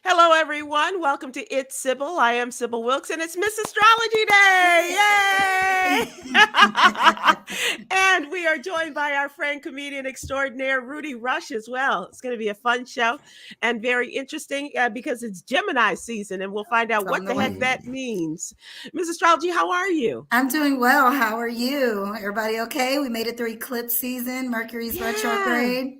Hello, everyone. Welcome to It's Sybil. I am Sybil Wilkes, and it's Miss Astrology Day. Yay! And we are joined by our friend, comedian extraordinaire, Rudy Rush, as well. It's going to be a fun show and very interesting because it's Gemini season, and we'll find out what the heck that means. Miss Astrology, how are you? I'm doing well. How are you? Everybody okay? We made it through eclipse season. Mercury's retrograde.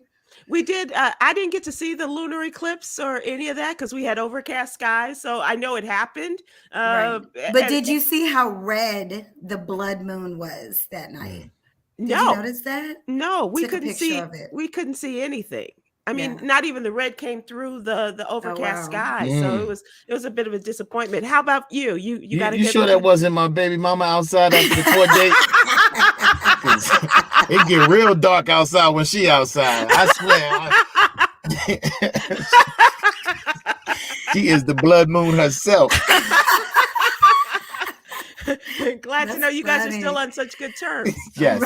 We did. I didn't get to see the lunar eclipse or any of that because we had overcast skies. So I know it happened. Right. But did you see how red the blood moon was that night? Did you notice that? No, we couldn't see. We couldn't see anything. I mean, not even the red came through the overcast sky. So it was a bit of a disappointment. How about you? You got you sure that wasn't my baby mama outside after the court date? It get real dark outside when she outside. I swear. She is the blood moon herself. Glad to know you guys are still on such good terms. Yes.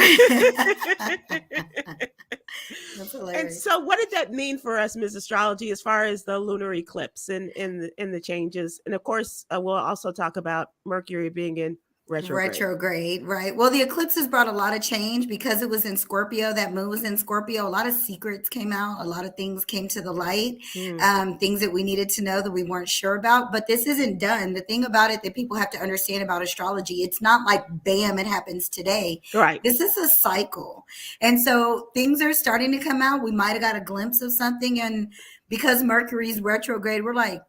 And so what did that mean for us, Ms. Astrology, as far as the lunar eclipse and the changes? And of course, we'll also talk about Mercury being in retrograde, right? Well, the eclipses brought a lot of change because it was in Scorpio. That moon was in Scorpio. A lot of secrets came out. A lot of things came to the light, things that we needed to know that we weren't sure about. But this isn't done. The thing about it that people have to understand about astrology, it's not like, bam, it happens today. Right. This is a cycle. And so things are starting to come out. We might have got a glimpse of something. And because Mercury's retrograde, we're like,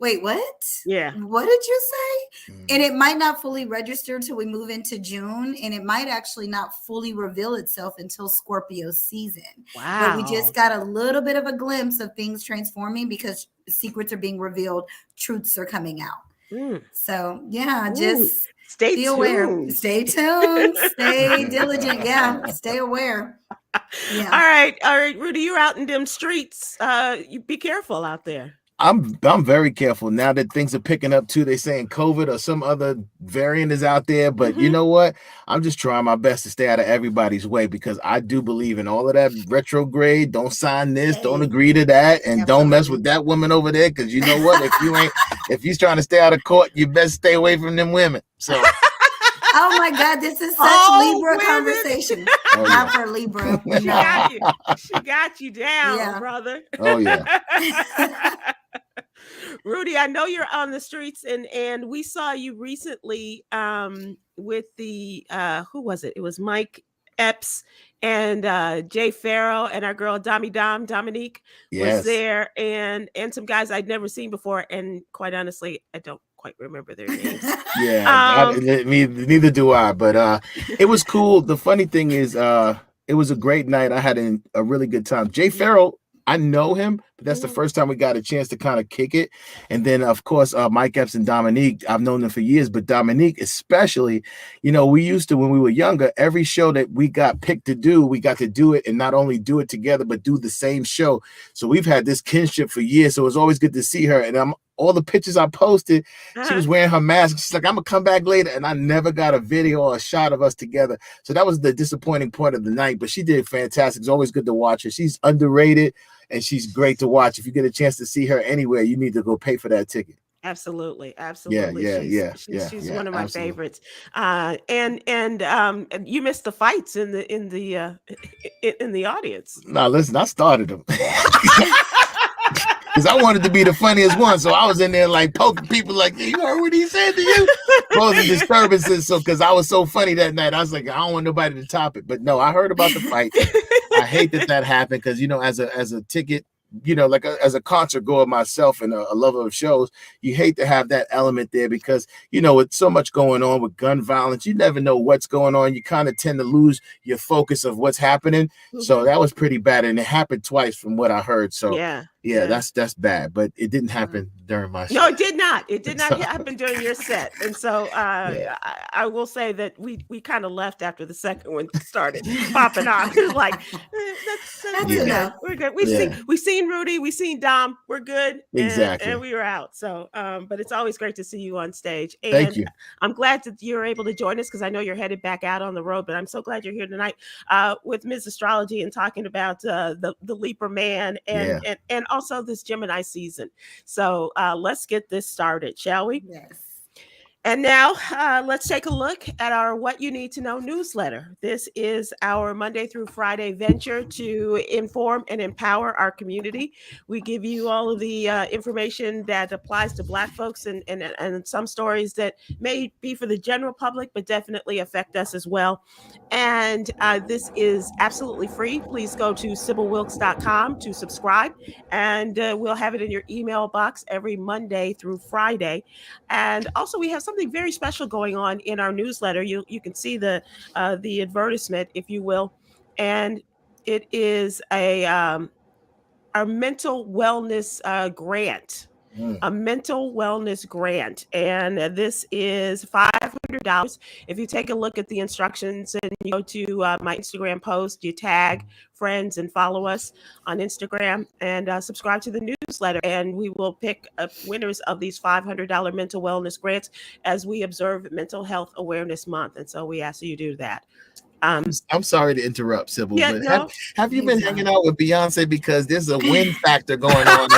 wait, what? Yeah. What did you say? And it might not fully register until we move into June, and it might actually not fully reveal itself until Scorpio season. Wow. But we just got a little bit of a glimpse of things transforming because secrets are being revealed, truths are coming out. So just stay aware. Stay tuned. Stay diligent. Yeah, stay aware. Yeah. All right, Rudy, you're out in them streets. You be careful out there. I'm very careful now that things are picking up too. They're saying COVID or some other variant is out there, but you know what? I'm just trying my best to stay out of everybody's way because I do believe in all of that retrograde. Don't sign this, don't agree to that, and don't mess with that woman over there. Because you know what? If you're trying to stay out of court, you best stay away from them women. So. Oh my God, this is such Libra conversation. Not for Libra. She got you down, brother. Oh yeah. Rudy, I know you're on the streets and we saw you recently with the who was it? It was Mike Epps and Jay Farrow and our girl Dominique was there and some guys I'd never seen before, and quite honestly, I don't quite remember their names. Neither do I, but it was cool. The funny thing is it was a great night. I had a really good time. Jay Farrow, I know him, but that's the first time we got a chance to kind of kick it. And then, of course, Mike Epps and Dominique, I've known them for years, but Dominique especially, we used to, when we were younger, every show that we got picked to do, we got to do it and not only do it together, but do the same show. So we've had this kinship for years. So it was always good to see her. And all the pictures I posted, she was wearing her mask. She's like, I'm going to come back later. And I never got a video or a shot of us together. So that was the disappointing part of the night. But she did fantastic. It's always good to watch her. She's underrated and she's great to watch. If you get a chance to see her anywhere, you need to go pay for that ticket. Absolutely. She's one of my favorites. And you missed the fights in the audience. No, listen, I started them. Because I wanted to be the funniest one. So I was in there like poking people like, you heard what he said to you? Causing disturbances. So because I was so funny that night, I was like, I don't want nobody to top it. But no, I heard about the fight. I hate that happened because, as a ticket, as a concert goer myself and a lover of shows, you hate to have that element there because, with so much going on with gun violence, you never know what's going on. You kind of tend to lose your focus of what's happening. So that was pretty bad. And it happened twice from what I heard. So yeah, that's bad. But it didn't happen during my show. No, it did not. It did not happen during your set. And so Yeah. I will say that we kind of left after the second one started popping off. Like, that's Yeah. enough. We're good. We've seen Rudy, we've seen Dom. We're good. Exactly. And we were out. So, but it's always great to see you on stage. And Thank you. I'm glad that you're able to join us because I know you're headed back out on the road. But I'm so glad you're here tonight with Ms. Astrology and talking about the Leaper man and also this Gemini season. So let's get this started, shall we? Yes. And now let's take a look at our What You Need to Know newsletter. This is our Monday through Friday venture to inform and empower our community. We give you all of the information that applies to Black folks and some stories that may be for the general public, but definitely affect us as well. And this is absolutely free. Please go to SybilWilkes.com to subscribe, and we'll have it in your email box every Monday through Friday. And also, we have something very special going on in our newsletter. You can see the advertisement, if you will, and it is our mental wellness grant. A mental wellness grant, and this is $500. If you take a look at the instructions and you go to my Instagram post, you tag friends and follow us on Instagram and subscribe to the newsletter, and we will pick up winners of these $500 mental wellness grants as we observe Mental Health Awareness Month. And so we ask you to do that. I'm sorry to interrupt, Sybil, but no, have you been hanging out with Beyonce? Because there's a win factor going on.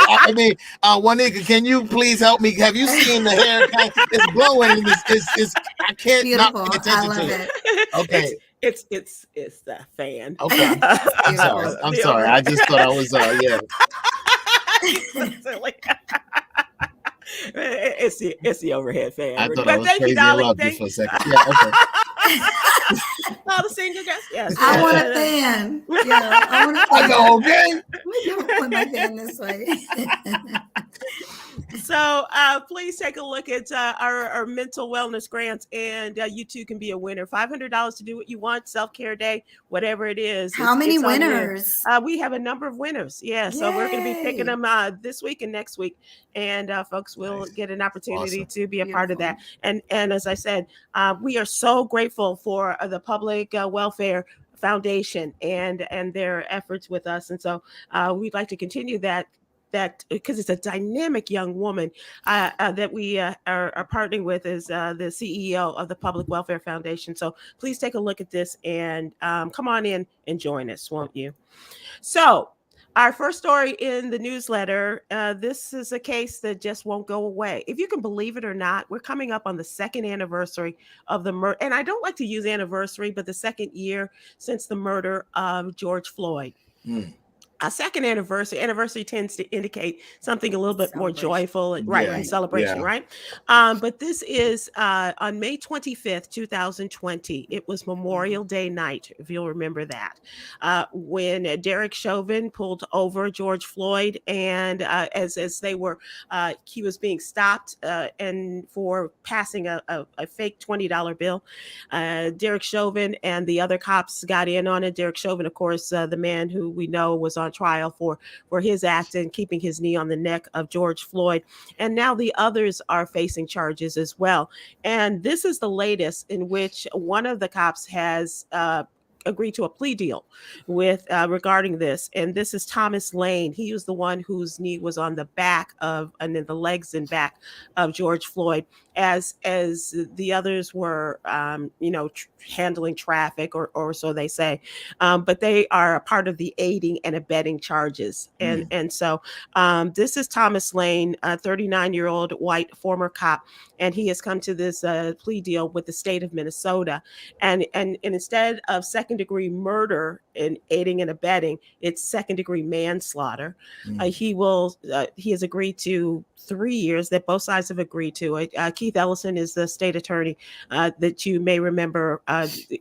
I mean, Juanica, can you please help me? Have you seen the hair? It's blowing. It's I can't Beautiful. not pay attention to it. Okay. It's the fan. Okay. I'm sorry. I'm sorry. I just thought I was yeah. It's the overhead fan. I thought But I was thank crazy. you, darling. I loved you for a second. Yeah, okay. All the single guests. Yes. I want a fan. Yeah, I want a fan. I go, okay. Let me put my fan this way. So please take a look at our mental wellness grants, and you too can be a winner. $500 to do what you want, self-care day, whatever it is. How many winners? We have a number of winners. Yeah, so we're going to be picking them this week and next week, and folks will get an opportunity to be a part of that. And as I said, we are so grateful for the Public Welfare Foundation and their efforts with us, and so we'd like to continue that because it's a dynamic young woman that we are partnering with is the CEO of the Public Welfare Foundation. So please take a look at this and come on in and join us, won't you? So our first story in the newsletter, this is a case that just won't go away. If you can believe it or not, we're coming up on the second anniversary of the murder. And I don't like to use anniversary, but the second year since the murder of George Floyd. A second anniversary tends to indicate something a little bit more joyful, right? And celebration, right? But this is on May 25th, 2020. It was Memorial Day night, if you'll remember that, when Derek Chauvin pulled over George Floyd, and as they were, he was being stopped and for passing a fake $20 bill. Derek Chauvin and the other cops got in on it. Derek Chauvin, of course, the man who we know was on trial for his act in keeping his knee on the neck of George Floyd. And now the others are facing charges as well. And this is the latest in which one of the cops has agreed to a plea deal with regarding this. And this is Thomas Lane. He was the one whose knee was on the back of, and then the legs and back of George Floyd, as the others were, handling traffic, or so they say. But they are a part of the aiding and abetting charges. And so this is Thomas Lane, a 39-year-old white former cop, and he has come to this plea deal with the state of Minnesota. And instead of second-degree murder and aiding and abetting, it's second-degree manslaughter. He has agreed to 3 years that both sides have agreed to. Keith Ellison is the state attorney that you may remember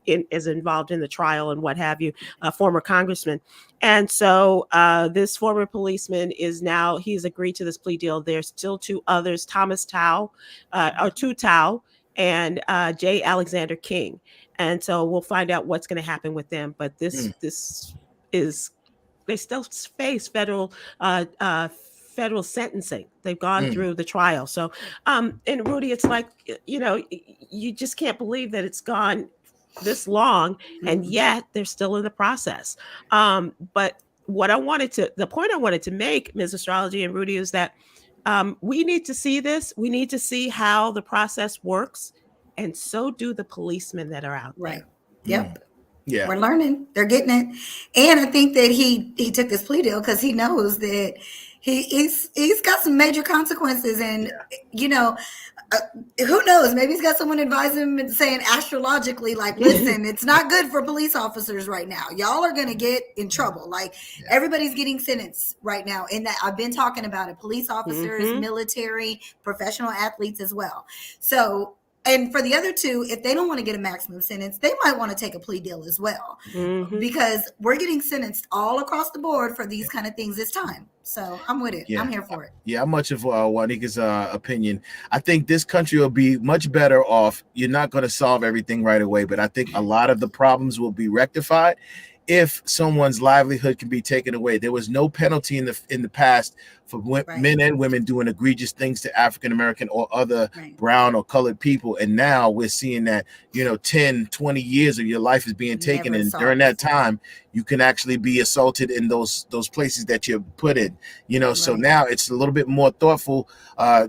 is involved in the trial and what have you, a former congressman. And so this former policeman he's agreed to this plea deal. There's still two others, Thomas Tao, and J. Alexander King. And so we'll find out what's going to happen with them. But this is, they still face federal federal sentencing. They've gone through the trial. So, and Rudy, it's like, you just can't believe that it's gone this long, and yet they're still in the process. But the point I wanted to make, Ms. Astrology and Rudy, is that we need to see this. We need to see how the process works, and so do the policemen that are out there. Yep. Yeah, we're learning. They're getting it, and I think that he took this plea deal because he knows that he's got some major consequences, and who knows? Maybe he's got someone advising him and saying astrologically, like, listen, it's not good for police officers right now. Y'all are going to get in trouble. Like everybody's getting sentenced right now. And that I've been talking about it. Police officers, military, professional athletes as well. So, and for the other two, if they don't want to get a maximum sentence, they might want to take a plea deal as well, because we're getting sentenced all across the board for these kind of things this time. So I'm with it. I'm here for it. Yeah, I'm much of Juanika's opinion. I think this country will be much better off. You're not going to solve everything right away, but I think a lot of the problems will be rectified if someone's livelihood can be taken away. There was no penalty in the past for men and women doing egregious things to African American or other brown or colored people, and now we're seeing that 10, 20 years of your life is being taken, and during that time you can actually be assaulted in those places that you're put in. So now it's a little bit more thoughtful.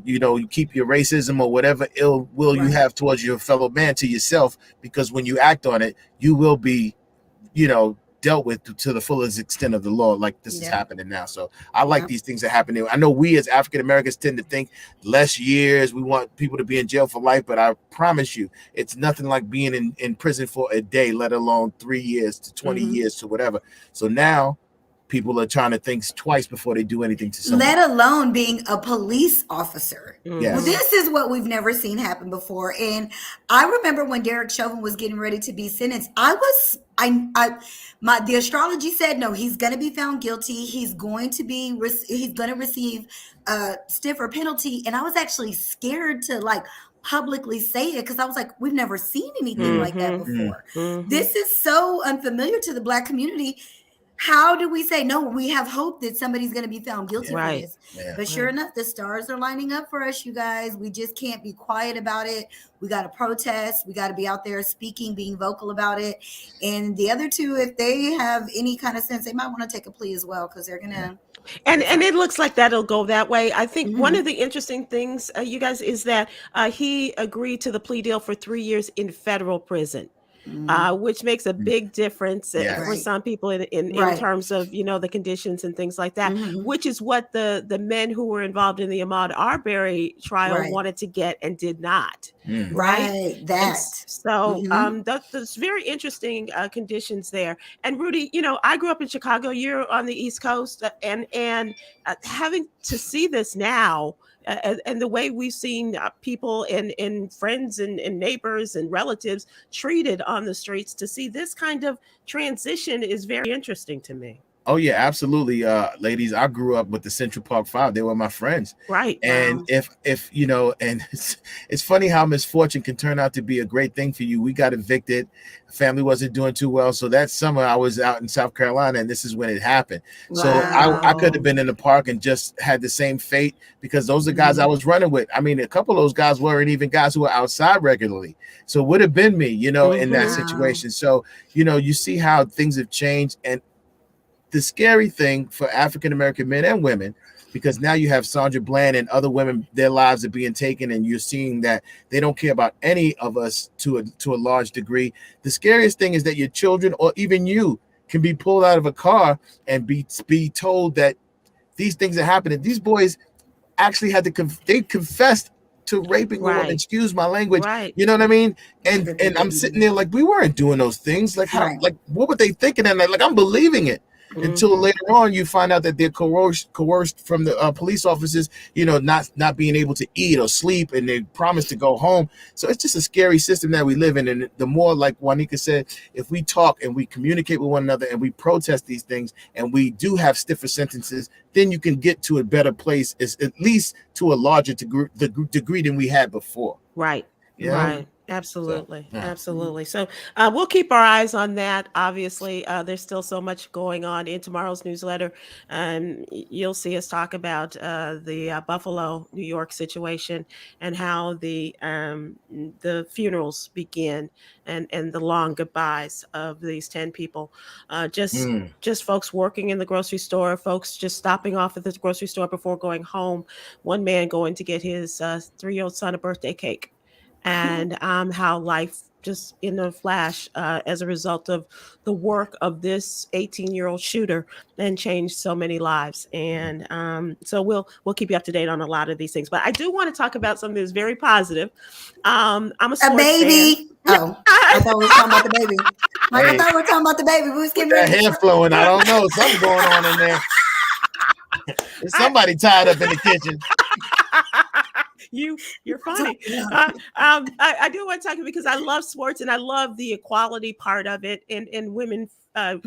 You keep your racism or whatever ill will you have towards your fellow man to yourself, because when you act on it, you will be dealt with to the fullest extent of the law, like this is happening now. So I like these things that happen. I know we as African Americans tend to think less years. We want people to be in jail for life, but I promise you, it's nothing like being in prison for a day, let alone 3 years to 20 years to whatever. So now people are trying to think twice before they do anything to someone. Let alone being a police officer. Yes. Well, this is what we've never seen happen before. And I remember when Derek Chauvin was getting ready to be sentenced, the astrology said, no, he's going to be found guilty. He's going to receive a stiffer penalty. And I was actually scared to publicly say it, because I was like, we've never seen anything like that before. This is so unfamiliar to the Black community. How do we say, no, we have hope that somebody's going to be found guilty for this? But sure enough, the stars are lining up for us, you guys. We just can't be quiet about it. We got to protest. We got to be out there speaking, being vocal about it. And the other two, if they have any kind of sense, they might want to take a plea as well, because they're going to. And it looks like that'll go that way. I think one of the interesting things, you guys, is that he agreed to the plea deal for 3 years in federal prison. Which makes a big difference for some people in terms of the conditions and things like that, which is what the men who were involved in the Ahmaud Arbery trial wanted to get and did not. That's very interesting conditions there. And Rudy, I grew up in Chicago. You're on the East Coast, and having to see this now. And the way we've seen people and friends and neighbors and relatives treated on the streets, to see this kind of transition is very interesting to me. Oh yeah, absolutely, ladies. I grew up with the Central Park Five. They were my friends, right? And if and it's funny how misfortune can turn out to be a great thing for you. We got evicted, family wasn't doing too well, so that summer I was out in South Carolina, and this is when it happened. So I could have been in the park and just had the same fate, because those are the guys I was running with. I mean, a couple of those guys weren't even guys who were outside regularly, so it would have been me, in that situation. So you see how things have changed. And the scary thing for African American men and women, because now you have Sandra Bland and other women, their lives are being taken, and you're seeing that they don't care about any of us to a large degree. The scariest thing is that your children, or even you, can be pulled out of a car and be told that these things are happening. These boys actually had to they confessed to raping a woman. Excuse my language. You know what I mean? And I'm sitting there like, we weren't doing those things. Like how? Like what were they thinking? And like I'm believing it. Until later on, you find out that they're coerced from the police officers, not being able to eat or sleep, and they promise to go home. So it's just a scary system that we live in. And the more, like Juanika said, if we talk and we communicate with one another and we protest these things and we do have stiffer sentences, then you can get to a better place, at least to a larger degree than we had before. Right. Yeah. Absolutely. So, yeah. Absolutely. So we'll keep our eyes on that. Obviously, there's still so much going on in tomorrow's newsletter. You'll see us talk about the Buffalo, New York situation and how the funerals begin and the long goodbyes of these 10 people. Just folks working in the grocery store, folks just stopping off at the grocery store before going home. One man going to get his 3-year-old son a birthday cake, and how life just in a flash, as a result of the work of this 18-year-old shooter, and changed so many lives. And so we'll keep you up to date on a lot of these things. But I do want to talk about something that's very positive. I'm a sports baby. fan. Oh, I thought we were talking about the baby. Like, I thought we were talking about the baby. We was getting That ready. hair flowing. I don't know. Something going on in there. There's somebody tied up in the kitchen. You're funny. I do want to talk because I love sports and I love the equality part of it, and women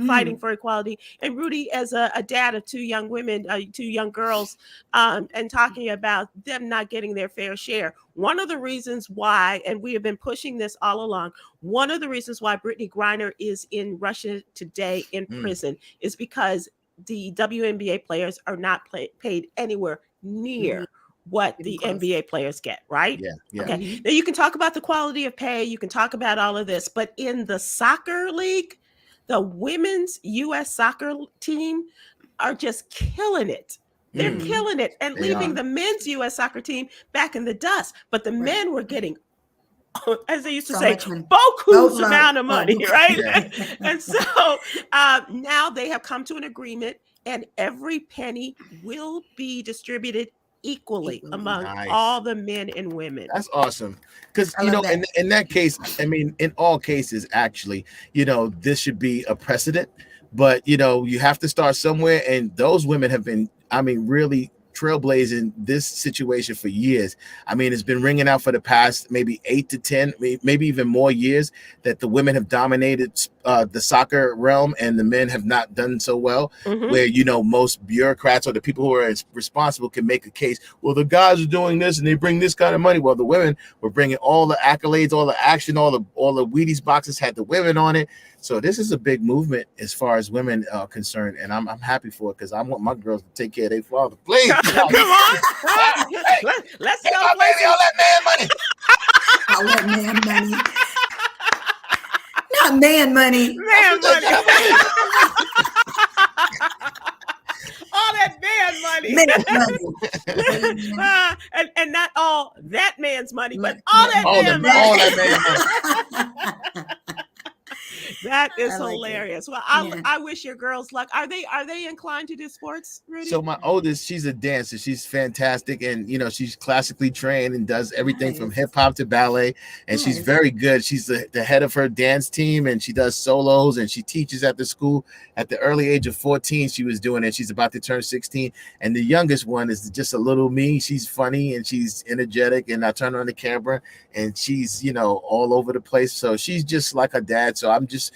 fighting for equality. And Rudy, as a dad of 2 young women, 2 young girls, and talking about them not getting their fair share. One of the reasons why, and we have been pushing this all along, one of the reasons why Brittany Griner is in Russia today in prison is because the WNBA players are not paid anywhere near what the NBA players get, right? Yeah. Okay. Now you can talk about the quality of pay, you can talk about all of this, but in the soccer league, the women's U.S. soccer team are just killing it. They're killing it and leaving the men's U.S. soccer team back in the dust. But the men were getting, as they used to say, boku's amount of money, right? Yeah. And so now they have come to an agreement, and every penny will be distributed equally among all the men and women. That's awesome. Because, in that case, I mean, in all cases, actually, this should be a precedent. But, you have to start somewhere. And those women have been, really trailblazing this situation for years. I mean, it's been ringing out for the past maybe 8 to 10, maybe even more years that the women have dominated the soccer realm and the men have not done so well. Where, most bureaucrats or the people who are responsible can make a case, well, the guys are doing this and they bring this kind of money. Well, the women were bringing all the accolades, all the action, all the Wheaties boxes had the women on it. So this is a big movement as far as women are concerned, and I'm happy for it because I want my girls to take care of their father. Please, come on, let's go, my baby, all that man money. All that man money, not man money. Man money. All that man money. And not all that man's money, but all that man money. That is hilarious. Well, I wish your girls luck. Are they inclined to do sports, Rudy? So my oldest, she's a dancer. She's fantastic, and she's classically trained and does everything from hip hop to ballet. And she's very good. She's the head of her dance team, and she does solos, and she teaches at the school. At the early age of 14, she was doing it. She's about to turn 16. And the youngest one is just a little me. She's funny and she's energetic, and I turn her on the camera, and she's all over the place. So she's just like her dad. So I'm just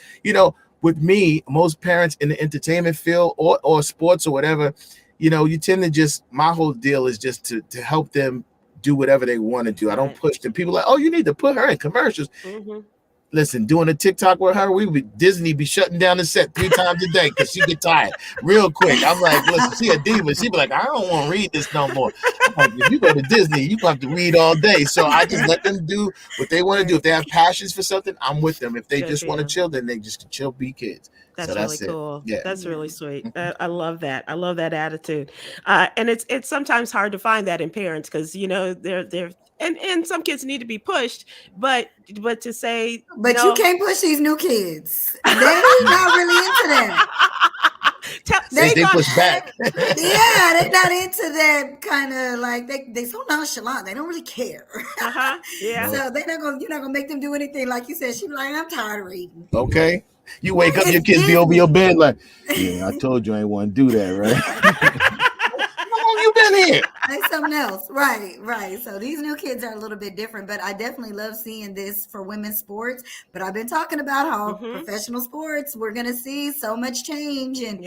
with me, most parents in the entertainment field or sports or whatever, you tend to just, my whole deal is just to help them do whatever they want to do. I don't push them. People are like, oh, you need to put her in commercials. Listen, doing a TikTok with her, Disney be shutting down the set 3 times a day because she get tired real quick. I'm like, listen, she a diva. She be like, I don't want to read this no more. I'm like, if you go to Disney, you have to read all day. So I just let them do what they want to do. If they have passions for something, I'm with them. If they just want to chill, then they just chill, be kids. That's really cool. Yeah. That's really sweet. I love that. I love that attitude. And it's sometimes hard to find that in parents because they're and some kids need to be pushed, but to say, but you can't push these new kids. They're not really into that. They push back. Yeah, they're not into that kind of like they so nonchalant. They don't really care. Yeah. So you're not gonna make them do anything. Like you said, she be like, I'm tired of reading. Okay. You wake up, your kids be over your bed like, yeah, I told you I ain't want to do that, right? How long you been here? Like something else. Right. So these new kids are a little bit different, but I definitely love seeing this for women's sports. But I've been talking about how professional sports, we're gonna see so much change, and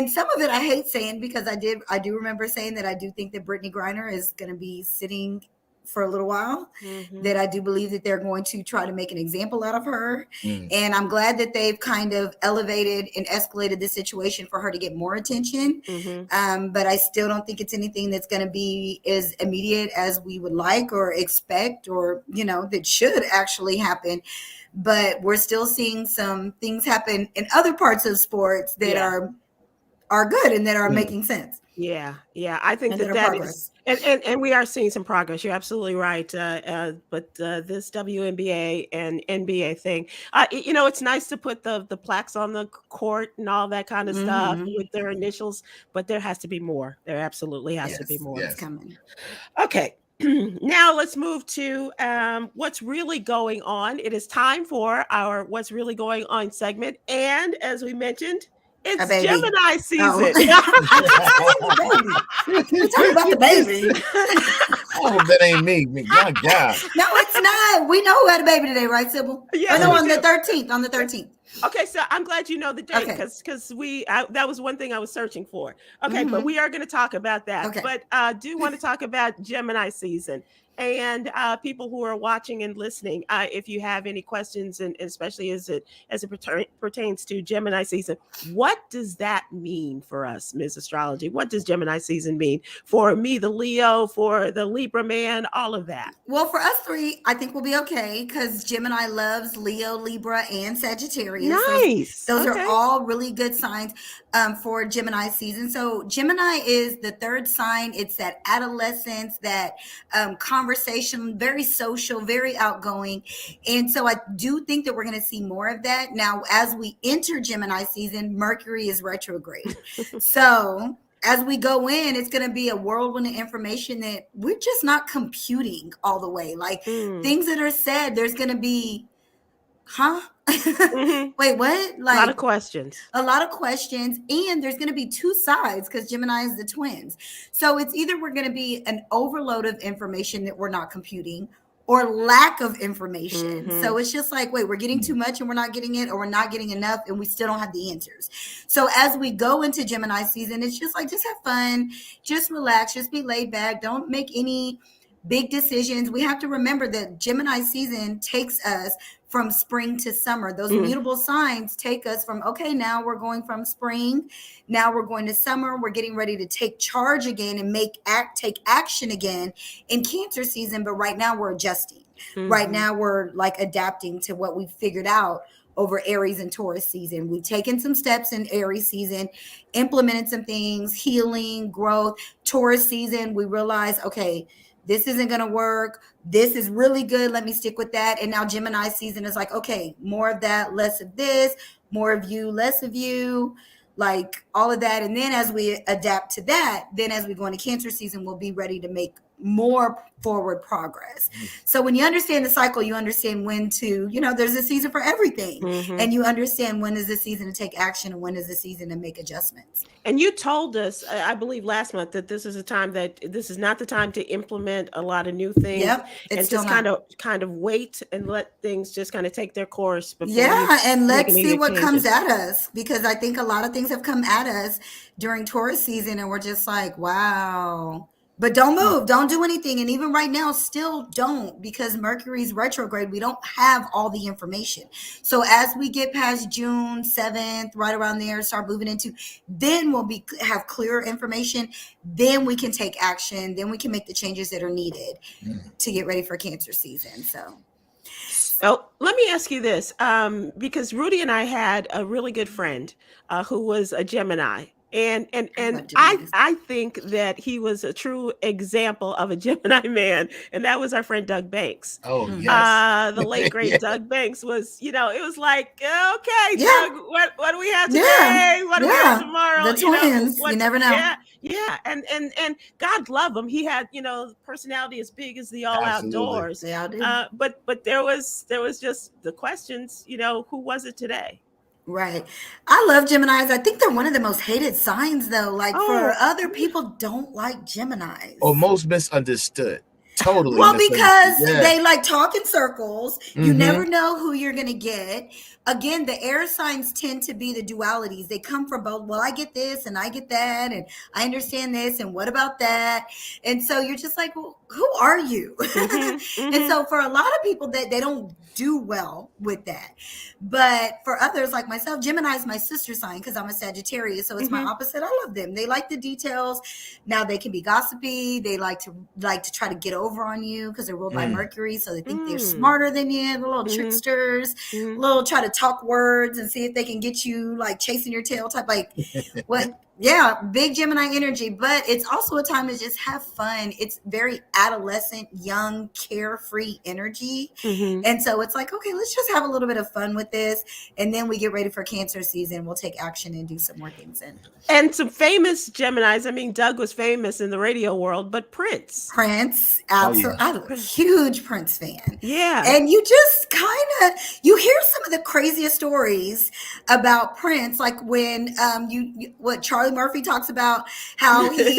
some of it I hate saying because I do remember saying that I do think that Brittany Griner is gonna be sitting for a little while, that I do believe that they're going to try to make an example out of her. And I'm glad that they've kind of elevated and escalated the situation for her to get more attention. But I still don't think it's anything that's going to be as immediate as we would like or expect, or, that should actually happen. But we're still seeing some things happen in other parts of sports that are good and that are making sense. Yeah. I think that is, and we are seeing some progress. You're absolutely right. But this WNBA and NBA thing, it's nice to put the plaques on the court and all that kind of stuff with their initials, but there has to be more. There absolutely has to be more. It's coming. Okay. Now let's move to what's really going on. It is time for our What's Really Going On segment. And as we mentioned, it's Gemini season. We're talking about the baby. Oh, that ain't me. My God. No, it's not. We know who had a baby today, right, Sybil? Yeah. No, on the 13th. On the 13th. Okay, so I'm glad you know the date, because that was one thing I was searching for. Okay, but we are going to talk about that. Okay. But I do want to talk about Gemini season. And people who are watching and listening, if you have any questions, and especially as it pertains to Gemini season, what does that mean for us, Ms. Astrology? What does Gemini season mean for me, the Leo, for the Libra man, all of that? Well, for us three, I think we'll be okay, because Gemini loves Leo, Libra, and Sagittarius. Nice. Those are all really good signs for Gemini season. So Gemini is the third sign. It's that adolescence, that conversation, very social, very outgoing. And so I do think that we're going to see more of that. Now, as we enter Gemini season, Mercury is retrograde. So as we go in, it's going to be a whirlwind of information that we're just not computing all the way. Like things that are said, there's going to be, wait, what? Like a lot of questions. And there's going to be two sides, because Gemini is the twins. So it's either we're going to be an overload of information that we're not computing, or lack of information. So it's just like, wait, we're getting too much and we're not getting it, or we're not getting enough and we still don't have the answers. So as we go into Gemini season, it's just like, just have fun, just relax, just be laid back. Don't make any big decisions. We have to remember that Gemini season takes us from spring to summer. Those mutable signs take us from, okay, now we're going from spring, now we're going to summer, we're getting ready to take charge again and take action again in Cancer season. But right now we're adjusting. Right now we're like adapting to what we've figured out over Aries and Taurus season. We've taken some steps in Aries season, implemented some things, healing, growth. Taurus season, we realize, okay, this isn't going to work. This is really good. Let me stick with that. And now Gemini season is like, okay, more of that, less of this, more of you, less of you, like all of that. And then as we adapt to that, then as we go into Cancer season, we'll be ready to make more forward progress. So when you understand the cycle, you understand when to, there's a season for everything. And you understand when is the season to take action and when is the season to make adjustments. And you told us, I believe last month, that this is this is not the time to implement a lot of new things. Yep, and just kind of wait and let things just kind of take their course. Before and let's see what comes at us, because I think a lot of things have come at us during Taurus season and we're just like, wow. But don't move, don't do anything. And even right now, still don't, because Mercury's retrograde. We don't have all the information. So as we get past June 7th, right around there, start moving into, then we'll have clearer information. Then we can take action. Then we can make the changes that are needed to get ready for Cancer season. So let me ask you this, because Rudy and I had a really good friend who was a Gemini. And I think that he was a true example of a Gemini man, and that was our friend Doug Banks. Oh, yes. The late great Doug Banks was, it was like, okay, Doug, what do we have today? What do we have tomorrow? The twins, you never know. Yeah, and God love him. He had, personality as big as the all outdoors. They all do. But there was just the questions, who was it today? Right. I love Geminis. I think they're one of the most hated signs, though. Like, for other people don't like Geminis. Or most misunderstood. Totally. Well, because Yeah. they like talk in circles. You Mhm. never know who you're going to get. Again, the air signs tend to be the dualities. They come from both. Well, I get this and I get that, and I understand this, and what about that? And so you're just like, well, who are you? And so for a lot of people, that they don't do well with that. But for others like myself, Gemini is my sister sign because I'm a Sagittarius, so it's my opposite. I love them. They like the details. Now they can be gossipy. They like to try to get over on you because they're ruled by Mercury, so they think they're smarter than you. They're little tricksters, little try to talk words and see if they can get you like chasing your tail type. Like what? Yeah, big Gemini energy, but it's also a time to just have fun. It's very adolescent, young, carefree energy. And so it's like, okay, let's just have a little bit of fun with this. And then we get ready for Cancer season. We'll take action and do some more things. And some famous Geminis. I mean, Doug was famous in the radio world, but Prince, absolutely. I'm a huge Prince fan. Yeah. And you just you hear some of the craziest stories about Prince, like when what Charlie Murphy talks about, how he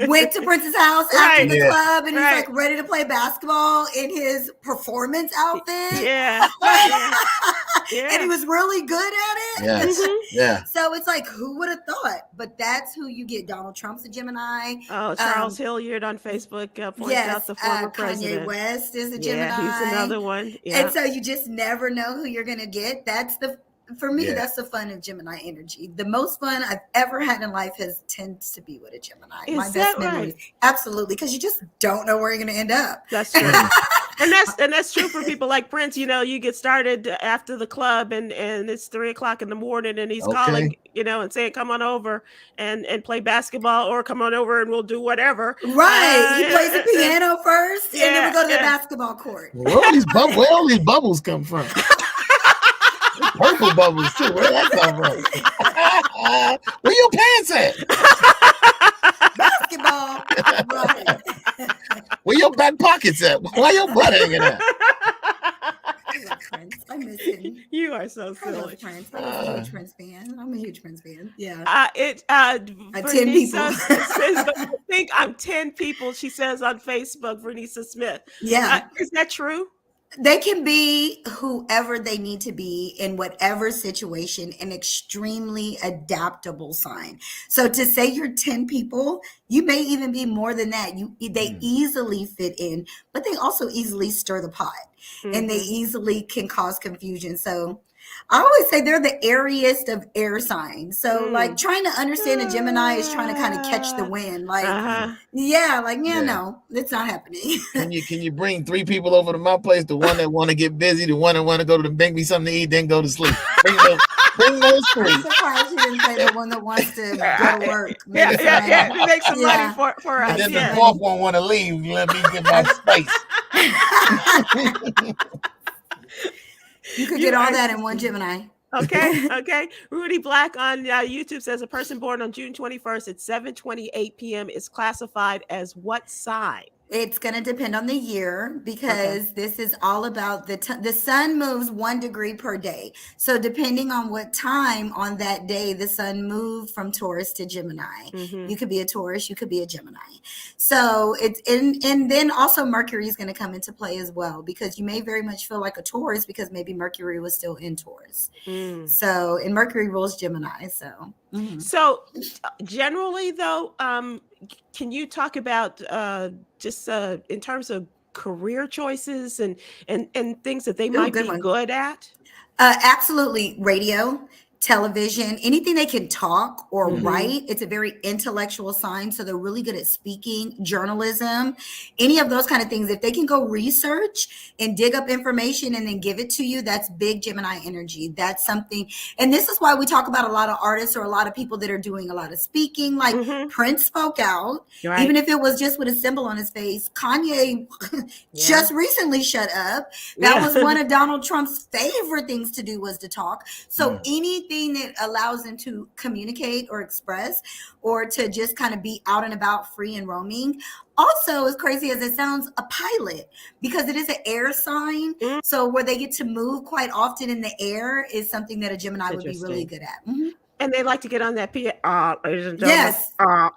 went to Prince's house after the club and he's like ready to play basketball in his performance outfit. Yeah. And he was really good at it. Yes. So it's like, who would have thought? But that's who you get. Donald Trump's a Gemini. Oh, Charles Hilliard on Facebook points out the former president. Kanye West is a Gemini. Yeah, he's another one. Yeah. And so you just never know who you're going to get. For me, that's the fun of Gemini energy. The most fun I've ever had in life tends to be with a Gemini. Is that right? Absolutely, because you just don't know where you're going to end up. That's true. And that's true for people like Prince. You know, you get started after the club and it's 3:00 in the morning and he's calling, and saying, come on over and play basketball or come on over and we'll do whatever. Right. He plays the piano first and then we go to the basketball court. Where all these bubbles come from? Purple bubbles too. Where that come from? Where your pants at? Basketball. Right. Where your back pockets at? Why your butt hanging out? I love Prince. I miss him. You are so silly. I love Prince. I'm a huge Prince fan. I'm a huge Prince fan. Yeah. 10 people. I think I'm 10 people, she says on Facebook, Vernisa Smith. Yeah. Is that true? They can be whoever they need to be in whatever situation, an extremely adaptable sign. So to say you're 10 people, you may even be more than that. They easily fit in, but they also easily stir the pot and they easily can cause confusion. So I always say they're the airiest of air signs. So like trying to understand a Gemini is trying to kind of catch the wind. Like, no, it's not happening. Can you bring 3 people over to my place? The one that want to get busy, the one that want to go to make me something to eat, then go to sleep. Bring those 3. I'm surprised you didn't say the one that wants to go to work. To make some money for us. And then the 4th one want to leave. Let me get my space. You could get all that in one Gemini. Okay. Rudy Black on YouTube says a person born on June 21st at 7:28 p.m. is classified as what sign? It's going to depend on the year because this is all about the sun moves 1 degree per day. So depending on what time on that day the sun moved from Taurus to Gemini, you could be a Taurus, you could be a Gemini. So it's and then also Mercury is going to come into play as well because you may very much feel like a Taurus because maybe Mercury was still in Taurus. So and Mercury rules Gemini. So So generally though, can you talk about just in terms of career choices and things that they might be good at? Absolutely. Radio, television, anything they can talk or write. It's a very intellectual sign. So they're really good at speaking, journalism, any of those kind of things. If they can go research and dig up information and then give it to you, that's big Gemini energy. That's something. And this is why we talk about a lot of artists or a lot of people that are doing a lot of speaking. Like Prince spoke out, even if it was just with a symbol on his face. Kanye just recently shut up. That was one of Donald Trump's favorite things to do was to talk. So anything that allows them to communicate or express or to just kind of be out and about free and roaming. Also, as crazy as it sounds, a pilot, because it is an air sign. So where they get to move quite often in the air is something that a Gemini would be really good at. And they like to get on that ladies and gentlemen. Yes,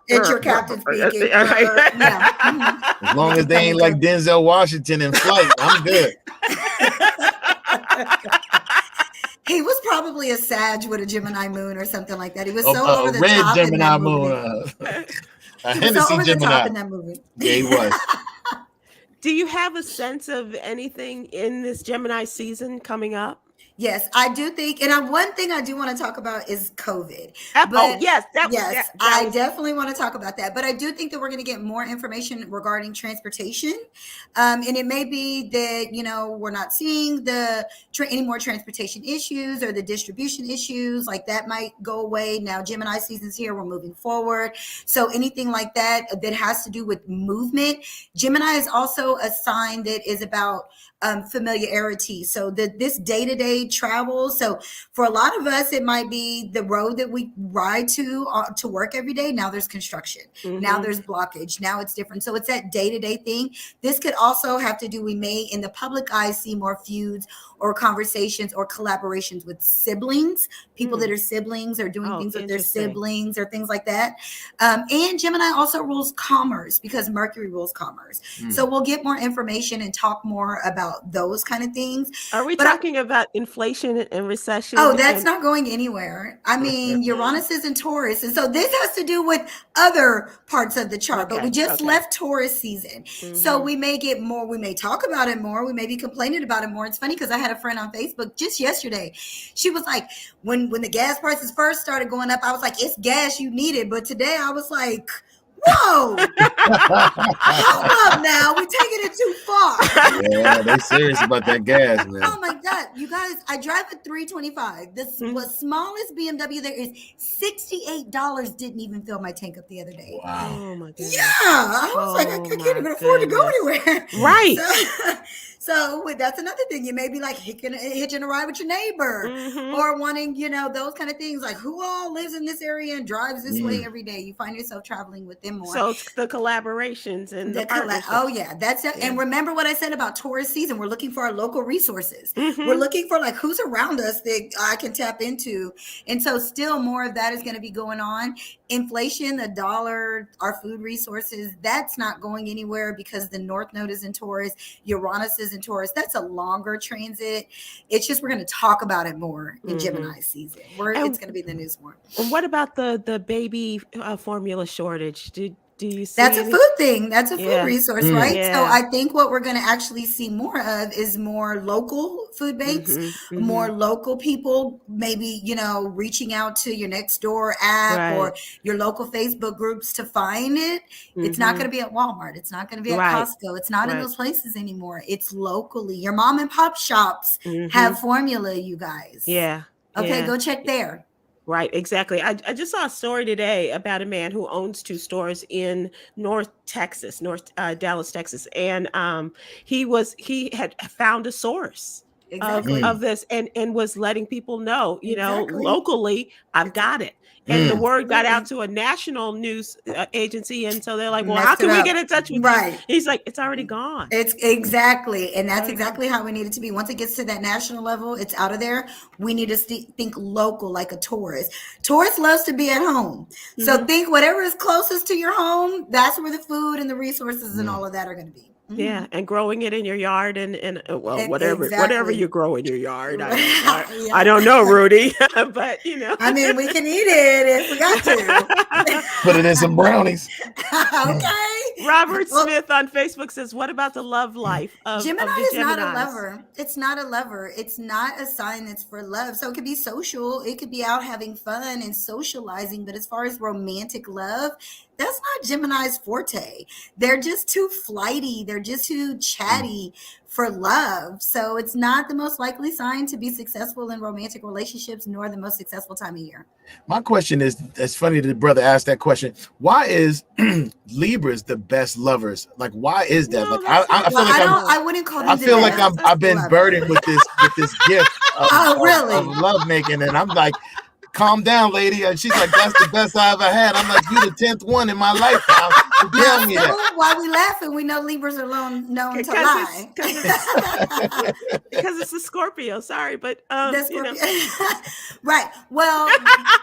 it's your captain speaking. Yeah. As long as they ain't like Denzel Washington in Flight, I'm good. He was probably a Sag with a Gemini moon or something like that. He was so over the red top Gemini in that moon. movie. A He was Hennessy so over the top Gemini. in that movie. Yeah, he was. Do you have a sense of anything in this Gemini season coming up? Yes, I do think, and one thing I do want to talk about is COVID. Yes, I definitely want to talk about that. But I do think that we're going to get more information regarding transportation, and it may be that we're not seeing any more transportation issues or the distribution issues like that might go away. Now Gemini season's here, we're moving forward. So anything like that has to do with movement. Gemini is also a sign that is about familiarity. So this day-to-day travel. So for a lot of us, it might be the road that we ride to work every day. Now there's construction. Now there's blockage. Now it's different. So it's that day-to-day thing. This could also have to do, we may in the public eye see more feuds or conversations or collaborations with siblings, people that are siblings or doing things with their siblings or things like that. And Gemini also rules commerce because Mercury rules commerce. So we'll get more information and talk more about those kind of things. Are we talking about inflation and recession? Oh, that's not going anywhere. I mean, Uranus is in Taurus. And so this has to do with other parts of the chart, but we just left Taurus season. So we may get more, we may talk about it more. We may be complaining about it more. It's funny because I had a friend on Facebook just yesterday. She was like, when the gas prices first started going up, I was like, it's gas you needed. But today I was like, whoa, hold up now. We're taking it too far. Yeah, they serious about that gas, man. Oh my God, you guys, I drive a 325. The smallest BMW there is $68. Didn't even fill my tank up the other day. Wow. Oh my goodness. Yeah, I was like, I can't even afford to go anywhere. Right. So that's another thing. You may be like hitching a ride with your neighbor or wanting, those kind of things. Like who all lives in this area and drives this way every day? You find yourself traveling with them more. So it's the collaborations and the partnerships. Oh yeah, that's it. Yeah. And remember what I said about Taurus season. We're looking for our local resources. We're looking for like who's around us that I can tap into. And so still more of that is going to be going on. Inflation, the dollar, our food resources, that's not going anywhere because the North Node is in Taurus. Uranus is in Taurus. That's a longer transit. It's just we're going to talk about it more in Gemini season. It's going to be in the news more. What about the baby formula shortage? Do you see that's a food thing? That's a food resource, right? Yeah. So I think what we're going to actually see more of is more local food banks, more local people, maybe, reaching out to your next door app or your local Facebook groups to find it. It's not going to be at Walmart. It's not going to be at Costco. It's not in those places anymore. It's locally. Your mom and pop shops have formula, you guys. Yeah. Okay, go check there. Right, exactly. I just saw a story today about a man who owns 2 stores in North Dallas, Texas, and he had found a source of this and was letting people know, locally, I've got it. And the word got out to a national news agency. And so they're like, well, how can we get in touch with you? He's like, it's already gone. It's exactly. And that's exactly how we need it to be. Once it gets to that national level, it's out of there. We need to think local, like a Taurus. Taurus loves to be at home. So think whatever is closest to your home, that's where the food and the resources and all of that are going to be. Yeah, and growing it in your yard and whatever you grow in your yard. I don't know, Rudy, but I mean, we can eat it if we got to. Put it in some brownies. Okay. Robert Smith on Facebook says, "What about the love life of Gemini? The Is Geminis? not a lover. It's not a lover. It's not a sign that's for love. So it could be social. It could be out having fun and socializing. But as far as romantic love, that's not Gemini's forte. They're just too flighty. They're just too chatty for love. So it's not the most likely sign to be successful in romantic relationships, nor the most successful time of year. My question is, it's funny that the brother asked that question. Why is Libras the best lovers? Like, why is that? No, like, I feel like I wouldn't call them. I feel like I've been lover. burdened with this gift of love making, and I'm like, calm down, lady. And she's like, that's the best I ever had. I'm like, you the 10th one in my life now. Tell me that. So while we laughing, we know Libras are known to lie. Because it's a Scorpio. Sorry, but right. Well,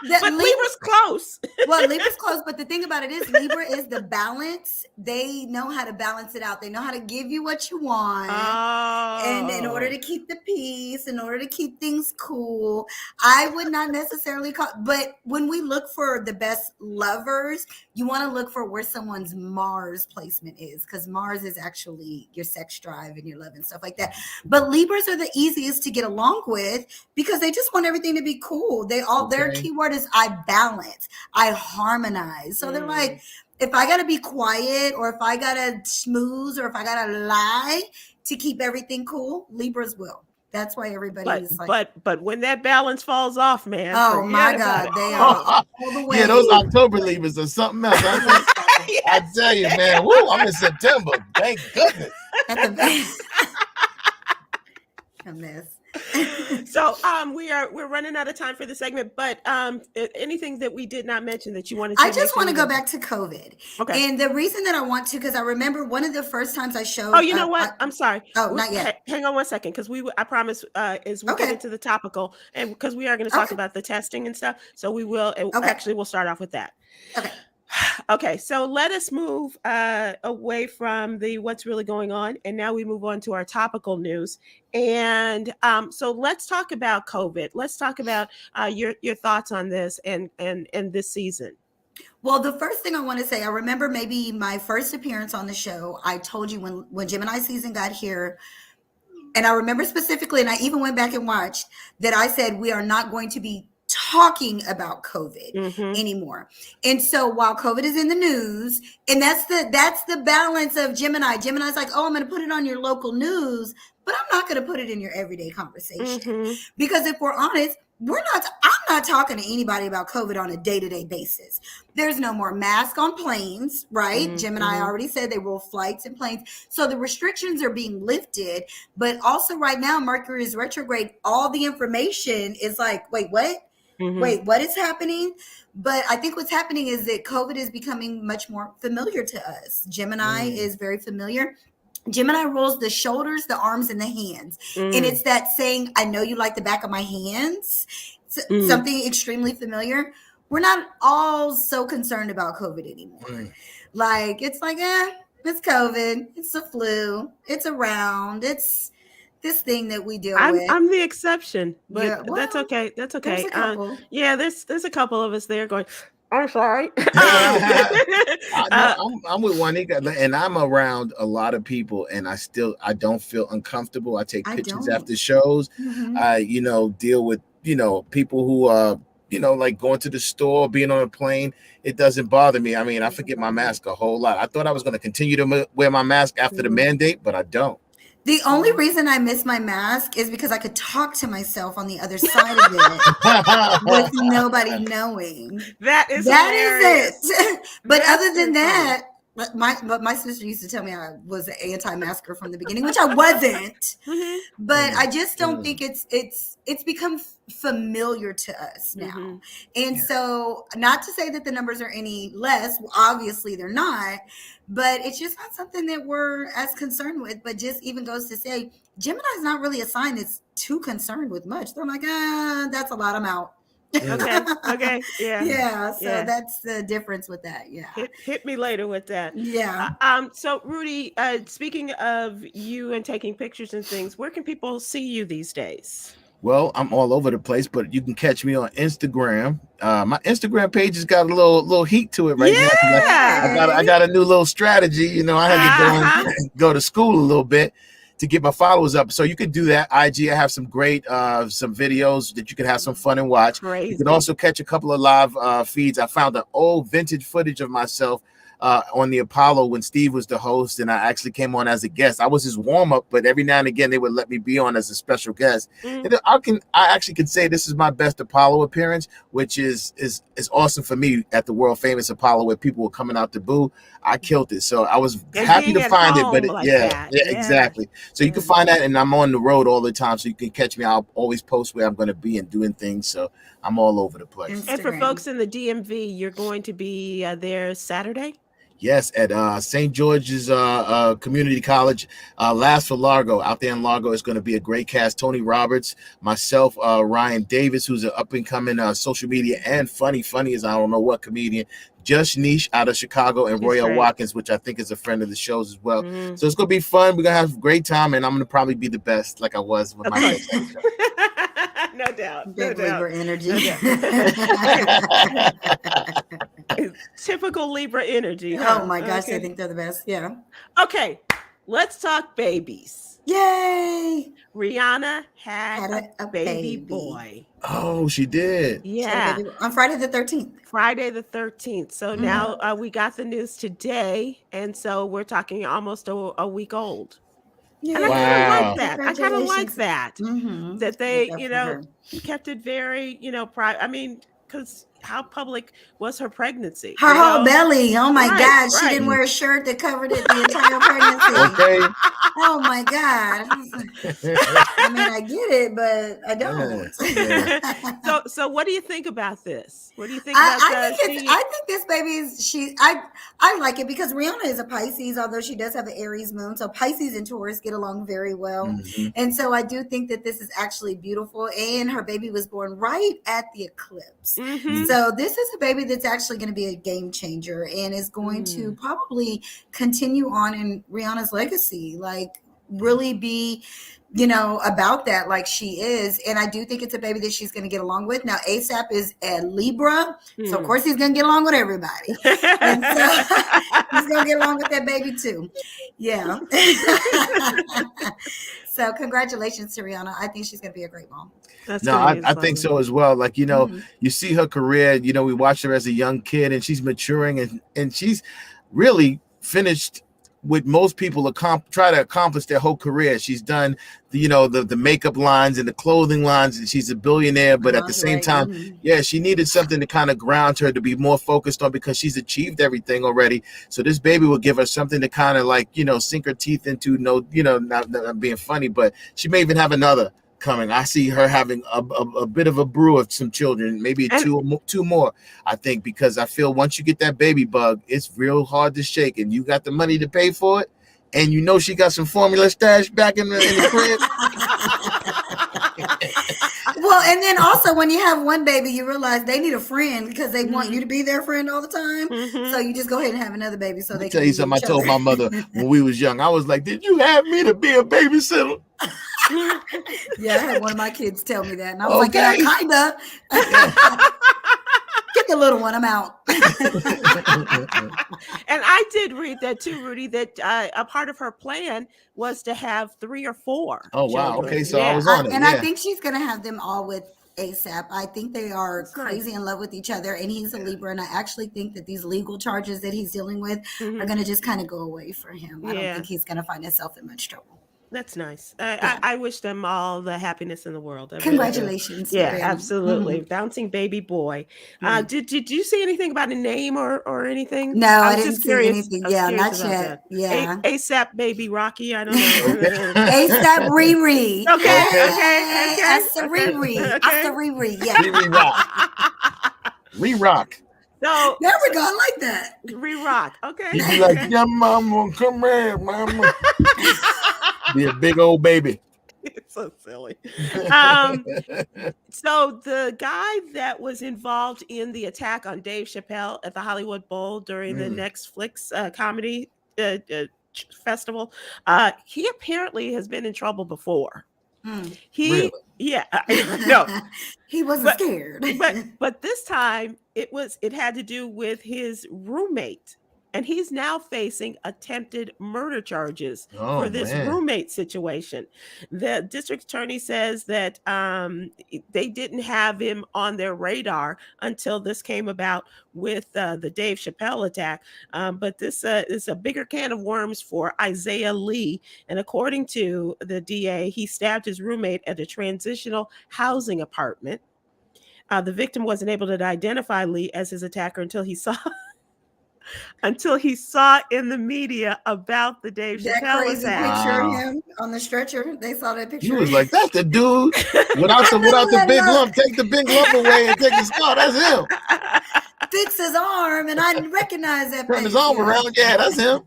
but Libra's close. Well, Libra's close, but the thing about it is Libra is the balance. They know how to balance it out. They know how to give you what you want. And in order to keep the peace, in order to keep things cool, I would not necessarily call, but when we look for the best lovers, you want to look for where someone's Mars placement is, because Mars is actually your sex drive and your love and stuff like that. But Libras are the easiest to get along with because they just want everything to be cool. Their keyword is I balance, I harmonize. So they're like, if I gotta be quiet, or if I gotta schmooze, or if I gotta lie to keep everything cool, Libras will. That's why everybody's but when that balance falls off, man. Oh my God, they are all the way. Yeah, those October Libras are something else. I tell you, man. Woo, I'm in September. Thank goodness. A mess. So we're running out of time for the segment, but anything that we did not mention that you wanted to I just want to go back to COVID. Okay. And the reason that I want to, because I remember one of the first times I showed. Oh, you know what? I'm sorry. Oh, not yet. Hang on one second, because I promise as we get into the topical, and because we are going to talk about the testing and stuff. So we will actually we'll start off with that. Okay. Okay, so let us move away from the what's really going on, and now we move on to our topical news. And so let's talk about COVID. Let's talk about your thoughts on this and this season. Well, the first thing I want to say, I remember maybe my first appearance on the show. I told you when Gemini season got here, and I remember specifically, and I even went back and watched, that I said we are not going to be talking about COVID anymore. And so while COVID is in the news, and that's the balance of Gemini. Gemini's like, oh, I'm going to put it on your local news, but I'm not going to put it in your everyday conversation. Because if we're honest, I'm not talking to anybody about COVID on a day-to-day basis. There's no more mask on planes, right? Gemini already said they roll flights and planes. So the restrictions are being lifted, but also right now, Mercury is retrograde. All the information is like, wait, what? Wait, what is happening? But I think what's happening is that COVID is becoming much more familiar to us. Gemini is very familiar. Gemini rolls the shoulders, the arms, and the hands. And it's that saying, I know you like the back of my hands. Something extremely familiar. We're not all so concerned about COVID anymore. Like, it's like, it's COVID. It's the flu. It's around. It's this thing that we deal with. I'm the exception, but Yeah, well, that's okay. That's okay. there's a couple. There's a couple of us there going, I'm sorry. I'm with Juanita, and I'm around a lot of people, and I don't feel uncomfortable. I take pictures after shows. I, deal with, people who are, like going to the store, being on a plane. It doesn't bother me. I mean, I forget my mask a whole lot. I thought I was going to continue to wear my mask after the mandate, but I don't. The only reason I miss my mask is because I could talk to myself on the other side of it with nobody knowing. That is it. But other than that, my sister used to tell me I was an anti-masker from the beginning, which I wasn't. But I just don't think it's become familiar to us now. And so, not to say that the numbers are any less, obviously they're not, but it's just not something that we're as concerned with. But just even goes to say, Gemini is not really a sign that's too concerned with much. They're like, that's a lot, I'm out. Okay. Yeah. So that's the difference with that. Yeah. Hit me later with that. Yeah. So Rudy, speaking of you and taking pictures and things, where can people see you these days? Well, I'm all over the place, but you can catch me on Instagram. My Instagram page has got a little heat to it right now. I got a new little strategy. I had to go to school a little bit to get my followers up. So you could do that. IG, I have some great some videos that you can have some fun and watch. Crazy. You can also catch a couple of live feeds. I found an old vintage footage of myself on the Apollo when Steve was the host, and I actually came on as a guest. I was his warm-up, but every now and again they would let me be on as a special guest. And I actually can say this is my best Apollo appearance, which is awesome for me at the world famous Apollo where people were coming out to boo. I killed it, so I was happy to find it. But exactly. So you can find that, and I'm on the road all the time, so you can catch me. I'll always post where I'm going to be and doing things. So I'm all over the place. And for folks in the DMV, you're going to be there Saturday. Yes, at St. George's Community College, Last for Largo, out there in Largo. Is going to be a great cast. Tony Roberts, myself, Ryan Davis, who's an up-and-coming social media and funny as I don't know what comedian. Just Niche out of Chicago, and Royale Watkins, which I think is a friend of the shows as well. Mm-hmm. So it's going to be fun. We're going to have a great time, and I'm going to probably be the best like I was with my first show. No doubt. Big No doubt. Libra energy. Typical Libra energy. Huh? Oh my gosh, I think they're the best. Yeah. Okay, let's talk babies. Yay! Rihanna had a baby boy. Oh, she did. Yeah. On Friday the 13th. Friday the 13th. So now we got the news today, and so we're talking almost a week old. Yeah. And I kind of like that. I kind of like that. Mm-hmm. That they, kept it very, private. I mean, because how public was her pregnancy? Her whole belly. Oh my God. She didn't wear a shirt that covered it the entire pregnancy. Okay. Oh my God. I mean, I get it, but I don't. Yeah. So what do you think about this? What do you think about I think this baby is I like it because Rihanna is a Pisces, although she does have an Aries moon. So Pisces and Taurus get along very well. Mm-hmm. And so I do think that this is actually beautiful. And her baby was born right at the eclipse. Mm-hmm. So this is a baby that's actually going to be a game changer and is going to probably continue on in Rihanna's legacy. Like really be, about that like she is. And I do think it's a baby that she's going to get along with. Now, ASAP is a Libra. So, of course, he's going to get along with everybody. And so he's going to get along with that baby, too. Yeah. So congratulations to Rihanna. I think she's going to be a great mom. I think so as well. Like, you see her career, we watched her as a young kid and she's maturing and she's really finished what most people try to accomplish their whole career. She's done the makeup lines and the clothing lines, and she's a billionaire, but at the same time, she needed something to kind of ground her to be more focused on because she's achieved everything already. So this baby will give her something to kind of like, sink her teeth into, not being funny, but she may even have another coming. I see her having a bit of a brew of some children, maybe two more, I think, because I feel once you get that baby bug, it's real hard to shake, and you got the money to pay for it, and she got some formula stash back in the crib. Well, and then also when you have one baby, you realize they need a friend because they want you to be their friend all the time. Mm-hmm. So you just go ahead and have another baby so they can tell you something. I told my mother when we was young, I was like, did you have me to be a babysitter? Yeah, I had one of my kids tell me that, and I was like, yeah, kinda. Get the little one, I'm out. And I did read that too, Rudy, that a part of her plan was to have 3 or 4. Oh, wow. Children. Okay, so I was on it. And I think she's going to have them all with ASAP. I think they are crazy in love with each other, and he's a Libra, and I actually think that these legal charges that he's dealing with are going to just kind of go away for him. I don't think he's going to find himself in much trouble. That's nice. I wish them all the happiness in the world. Congratulations. Yeah, absolutely. Bouncing baby boy. Did you see anything about a name or anything? No, I didn't see anything. Yeah, not yet. Yeah. ASAP baby Rocky. I don't know. ASAP Riri. Okay. Riri. Yeah. Re-rock. So there we go. I like that. Re-rock. Okay. He'd be like, yeah, mama, come here, mama. Be a big old baby. It's so silly. So the guy that was involved in the attack on Dave Chappelle at the Hollywood Bowl during the Netflix comedy festival, he apparently has been in trouble before. Really? Yeah, no, he wasn't scared. but this time it had to do with his roommate. And he's now facing attempted murder charges for this roommate situation. The district attorney says that they didn't have him on their radar until this came about with the Dave Chappelle attack. But this is a bigger can of worms for Isaiah Lee. And according to the DA, he stabbed his roommate at a transitional housing apartment. The victim wasn't able to identify Lee as his attacker until he saw in the media about the Dave Chappelle attack. Picture of him on the stretcher. They saw that picture. He was like, "That's the dude without the big lump. Take the big lump away and take the scar. That's him." fix his arm, and I recognize that. Turn his arm around. Yeah, that's him.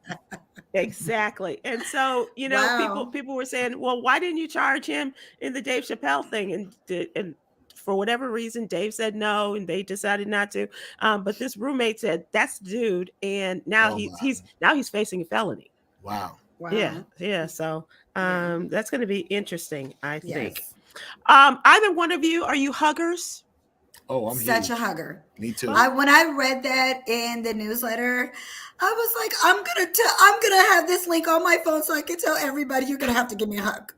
Exactly. And so, you know, Wow. people were saying, well, why didn't you charge him in the Dave Chappelle thing? And for whatever reason, Dave said no, and they decided not to. But this roommate said, that's the dude, and now he's facing a felony. Wow. Yeah. So that's going to be interesting, I think. Yes. Either one of you, are you huggers? Oh, I'm such huge. a hugger. Me too. When I read that in the newsletter, I was like, I'm gonna have this link on my phone so I can tell everybody you're gonna have to give me a hug.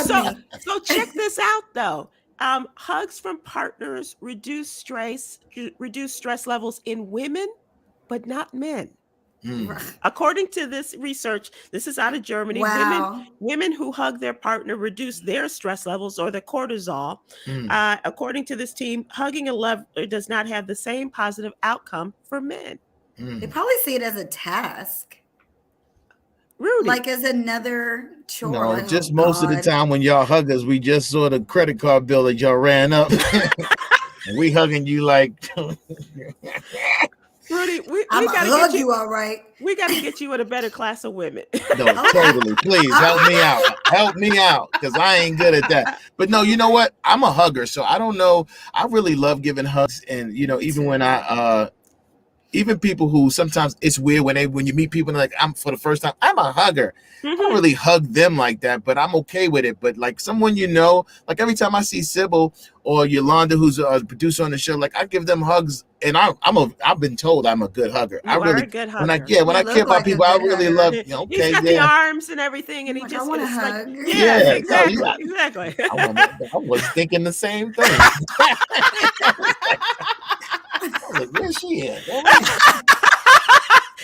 So check this out though. Hugs from partners reduce stress levels in women, but not men. According to this research, this is out of Germany. Wow. Women who hug their partner reduce their stress levels or the cortisol. According to this team, hugging a lover does not have the same positive outcome for men. They probably see it as a task. Rudy. Like as another chore. No, just most of the time when y'all hug us, we just saw the credit card bill that y'all ran up. And we hugging you like... Rudy, we I'm gotta hug get you all right. We gotta get you in a better class of women. No, totally. Please help me out. Help me out, because I ain't good at that. But no, you know what? I'm a hugger, so I don't know. I really love giving hugs, and you know, even when even people who sometimes it's weird when you meet people and like I'm for the first time, I'm a hugger. I don't really hug them like that, but I'm okay with it. But like someone you know, like every time I see Sybil or Yolanda, who's a producer on the show, like I give them hugs, and I've been told I'm a good hugger. You are a good hugger. When I care about people, I really love. You know, okay, he's got the arms and everything, and he like, just I want to like, hug. yeah, exactly. I was thinking the same thing. I was like, where's she at?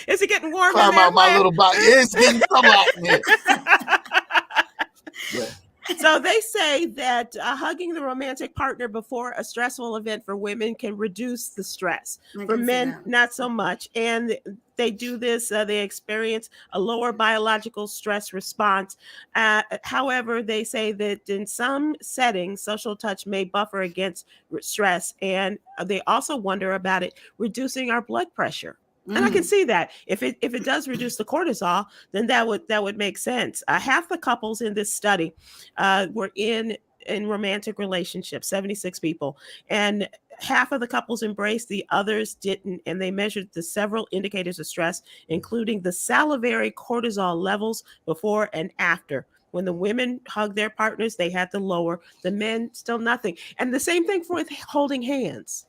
Is it getting warm? Climb out my little box. It's getting so hot in here. Yeah. So they say that hugging the romantic partner before a stressful event for women can reduce the stress. For men, not so much. And they do this, they experience a lower biological stress response. However, they say that in some settings, social touch may buffer against stress. And they also wonder about it reducing our blood pressure. And I can see that if it does reduce the cortisol, then that would make sense. Half the couples in this study were in romantic relationships, 76 people, and half of the couples embraced, the others didn't. And they measured the several indicators of stress, including the salivary cortisol levels before and after. When the women hugged their partners, they had to lower. The men still nothing. And the same thing for holding hands.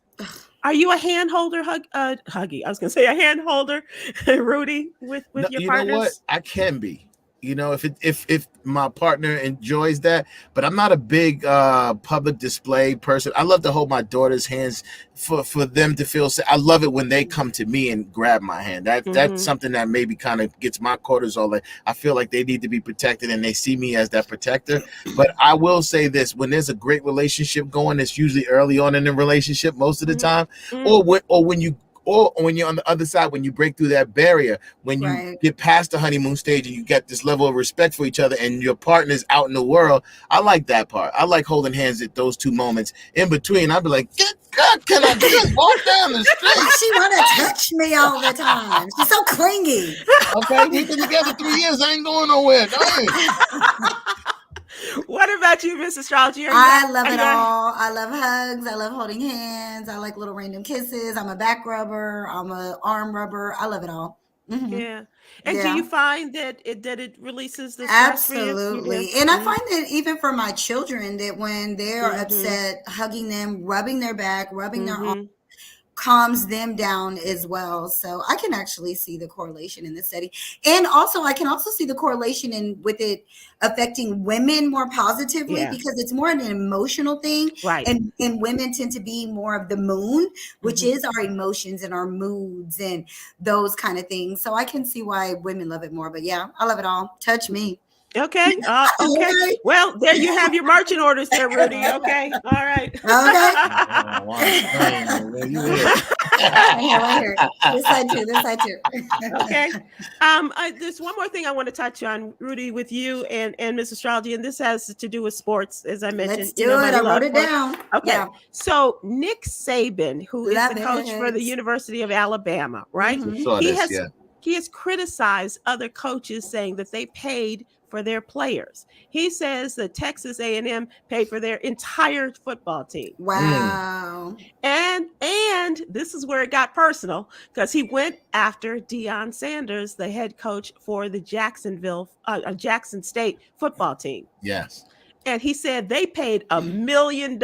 Are you a hand holder, Huggy? I was gonna say a hand holder, Rudy, with your partners. You know what? I can be. You know, if my partner enjoys that, but I'm not a big public display person. I love to hold my daughter's hands for them to feel safe. I love it when they come to me and grab my hand. That's something that maybe kind of gets my cortisol. Like I feel like they need to be protected and they see me as that protector. But I will say this: when there's a great relationship going, it's usually early on in the relationship most of the time, or when you're on the other side, when you break through that barrier, when you get past the honeymoon stage and you get this level of respect for each other and your partner's out in the world. I like that part. I like holding hands at those two moments. In between, I'd be like, God, can I just walk down the street? Why she want to touch me all the time? She's so clingy. Okay, we've been together 3 years. I ain't going nowhere. What about you, Miss Astrology? I love it all. I love hugs. I love holding hands. I like little random kisses. I'm a back rubber. I'm a arm rubber. I love it all. Yeah. And do you find that it releases the stress for you? Absolutely. And I find that even for my children, that when they are upset, hugging them, rubbing their back, rubbing their arm, calms them down as well. So I can actually see the correlation in this study. And also I can also see the correlation with it affecting women more positively because it's more an emotional thing. Right. And women tend to be more of the moon, which is our emotions and our moods and those kind of things. So I can see why women love it more. But yeah, I love it all. Touch me. Okay. Okay. Well, there you have your marching orders there, Rudy. Okay. All right. Okay. Right here. This side too. This side too. Okay. There's one more thing I want to touch on, Rudy, with you and Miss Astrology, and this has to do with sports, as I mentioned. Let's do it. I wrote it down. Okay. Yeah. So Nick Saban, who is the coach for the University of Alabama, right? Mm-hmm. He has criticized other coaches, saying that they paid for their players. He says that Texas A&M paid for their entire football team. Wow. And this is where it got personal, because he went after Deion Sanders, the head coach for the Jackson State football team. Yes. And he said they paid $1 million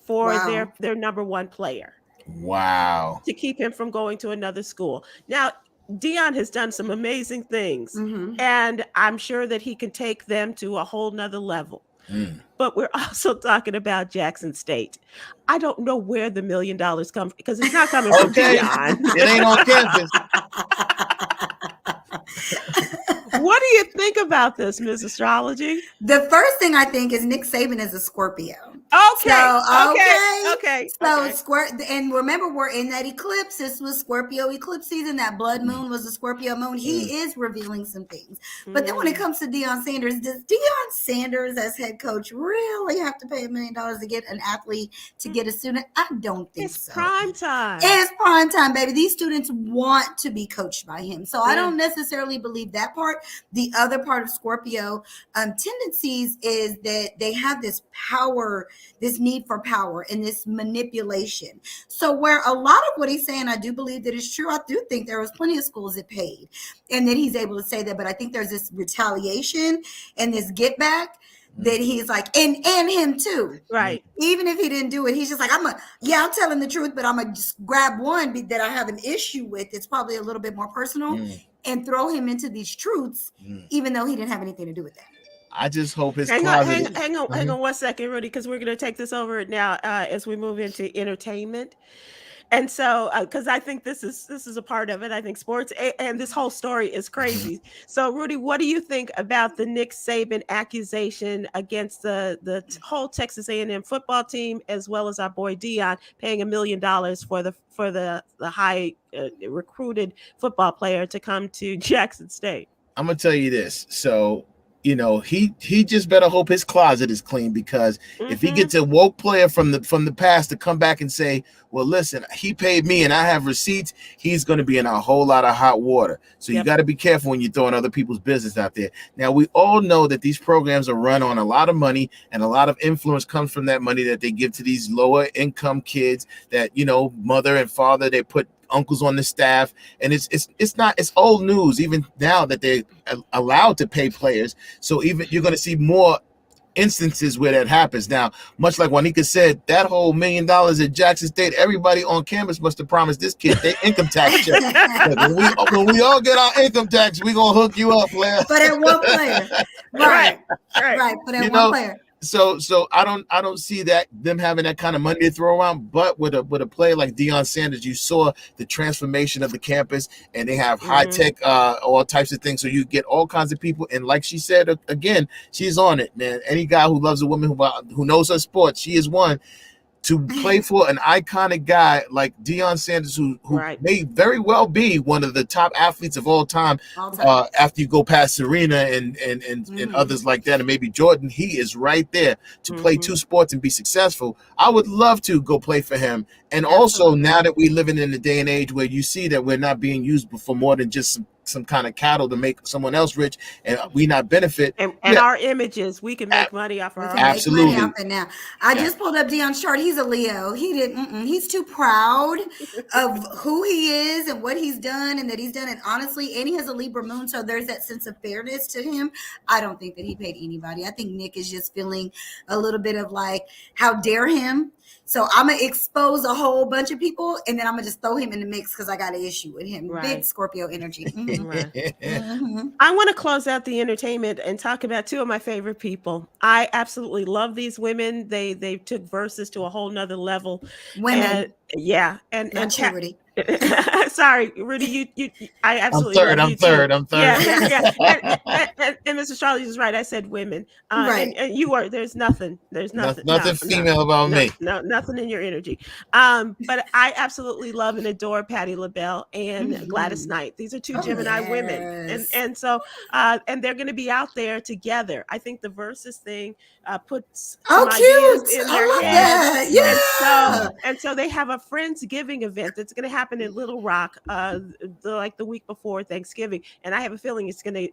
for their number one player. Wow. To keep him from going to another school. Now, Deion has done some amazing things, and I'm sure that he can take them to a whole nother level. But we're also talking about Jackson State. I don't know where the $1 million comes, because it's not coming from Deion. It ain't on campus. What do you think about this, Ms. Astrology? The first thing I think is Nick Saban is a Scorpio. Okay. And remember, we're in that eclipse. This was Scorpio eclipse season. That blood moon was a Scorpio moon. He is revealing some things. But then when it comes to Deion Sanders, does Deion Sanders as head coach really have to pay $1 million to get an athlete, to get a student? I don't think so. It's prime time. It's prime time, baby. These students want to be coached by him. So I don't necessarily believe that part. The other part of Scorpio tendencies is that they have this power, this need for power, and this manipulation. So where a lot of what he's saying, I do believe that is true. I do think there was plenty of schools that paid, and that he's able to say that. But I think there's this retaliation and this get back that he's like, and him too. Right. Even if he didn't do it, he's just like, I'm telling the truth, but I'm going to just grab one that I have an issue with. It's probably a little bit more personal and throw him into these truths, even though he didn't have anything to do with that. I just hope his hang on 1 second, Rudy, because we're going to take this over now as we move into entertainment. And so, because I think this is a part of it. I think sports and this whole story is crazy. So, Rudy, what do you think about the Nick Saban accusation against the whole Texas A&M football team, as well as our boy Deion paying $1 million for the high recruited football player to come to Jackson State? I'm gonna tell you this. So, he just better hope his closet is clean, because if he gets a woke player from the past to come back and say, well, listen, he paid me and I have receipts, he's going to be in a whole lot of hot water. So you got to be careful when you're throwing other people's business out there. Now, we all know that these programs are run on a lot of money, and a lot of influence comes from that money that they give to these lower income kids that, mother and father, they put uncles on the staff, and it's old news even now that they're allowed to pay players. So even you're going to see more instances where that happens. Now, much like Juanica said, that whole $1 million at Jackson State, everybody on campus must have promised this kid their income tax check. when we all get our income tax, we gonna hook you up, player. But at one player, right. But at one player. So I don't see that them having that kind of money to throw around. But with a player like Deion Sanders, you saw the transformation of the campus, and they have high tech, all types of things. So you get all kinds of people. And like she said again, she's on it, man. Any guy who loves a woman who knows her sport, she is one. To play for an iconic guy like Deion Sanders, who may very well be one of the top athletes of all time. After you go past Serena and others like that, and maybe Jordan, he is right there to play two sports and be successful. I would love to go play for him. And also, now that we're living in a day and age where you see that we're not being used for more than just some kind of cattle to make someone else rich, and we not benefit. And our images, we can make money off our own. Absolutely. Make money off it now. I just pulled up Deion's chart. He's a Leo. He's too proud of who he is and what he's done and that he's done it honestly. And he has a Libra moon, so there's that sense of fairness to him. I don't think that he paid anybody. I think Nick is just feeling a little bit of like, how dare him? So I'm going to expose a whole bunch of people, and then I'm going to just throw him in the mix because I got an issue with him. Right. Big Scorpio energy. I want to close out the entertainment and talk about two of my favorite people. I absolutely love these women. They took verses to a whole nother level. Women. And Sorry, Rudy, I I'm absolutely third. love I'm you third. too. I'm third. And Mr. Charlie is right. I said women, Right. and you are. There's nothing. There's nothing. Nothing female about me. No, nothing in your energy. But I absolutely love and adore Patti LaBelle and Gladys Knight. These are two Oh, Gemini women, yes. and so and they're going to be out there together. I think the versus thing puts Oh, some ideas cute. in I their love head. that. And Yeah. so they have a Friendsgiving event that's going to happen in Little Rock, the week before Thanksgiving, and I have a feeling it's going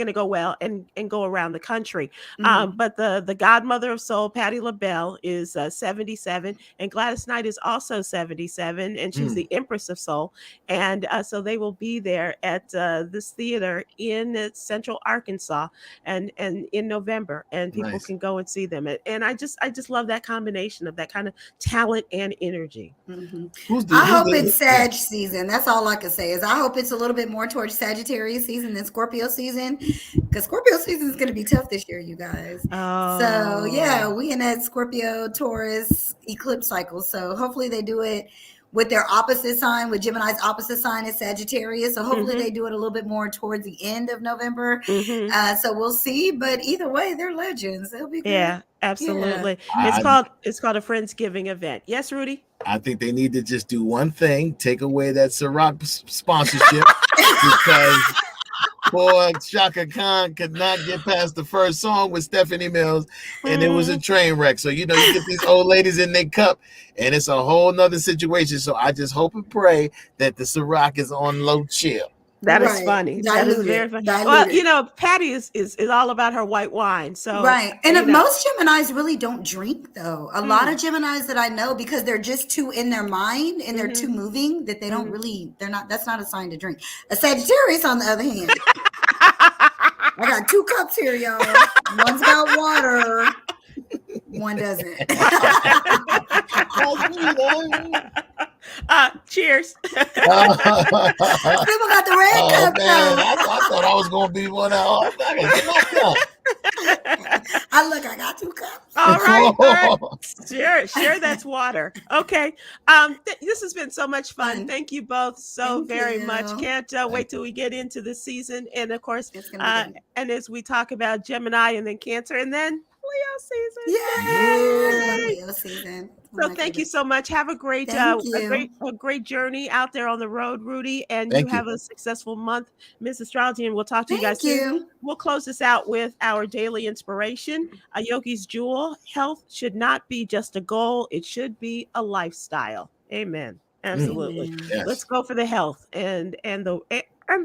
to go well and go around the country. But the godmother of soul, Patti LaBelle, is 77, and Gladys Knight is also 77, and she's the Empress of Soul. And so they will be there at this theater in Central Arkansas, and in November, and people can go and see them. And I just love that combination of that kind of talent and energy. I hope it's Sag season. That's all I can say is I hope it's a little bit more towards Sagittarius season than Scorpio season, because Scorpio season is going to be tough this year, you guys. So yeah, we in that Scorpio Taurus eclipse cycle. So hopefully they do it with their opposite sign, with Gemini's opposite sign is Sagittarius. So hopefully they do it a little bit more towards the end of November. So we'll see. But either way, they're legends. They'll be good. Yeah, absolutely. Yeah. It's called a Friendsgiving event. Yes, Rudy? I think they need to just do one thing: take away that Ciroc sponsorship, because poor Shaka Khan could not get past the first song with Stephanie Mills, and it was a train wreck. So you get these old ladies in their cup, and it's a whole nother situation. So I just hope and pray that the Ciroc is on low chill. That is funny. That is very funny. Well, Patti is all about her white wine. So and most Geminis really don't drink, though. A lot of Geminis that I know, because they're just too in their mind and they're too moving, that they don't really. That's not a sign to drink. A Sagittarius, on the other hand, I got 2 cups here, y'all. One's got water. One doesn't. Cheers. People got the red cup. Man, I thought I was going to be one out. I got 2 cups. All right. Sure, that's water. Okay. This has been so much fun. Thank you both very much. Can't wait till we get into the season. And of course, and as we talk about Gemini and then Cancer and then Leo season. Leo season. So thank you so much. Have a great, a great journey out there on the road, Rudy, and you have a successful month, Miss Astrology, and we'll talk to you guys soon. We'll close this out with our daily inspiration. A yogi's jewel: health should not be just a goal; it should be a lifestyle. Amen. Absolutely. Yes. Let's go for the health and the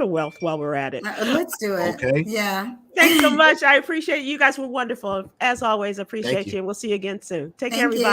wealth while we're at it. Let's do it. Okay. Yeah. Thanks so much. I appreciate you. You guys were wonderful. As always, appreciate you. And we'll see you again soon. Take care, everybody.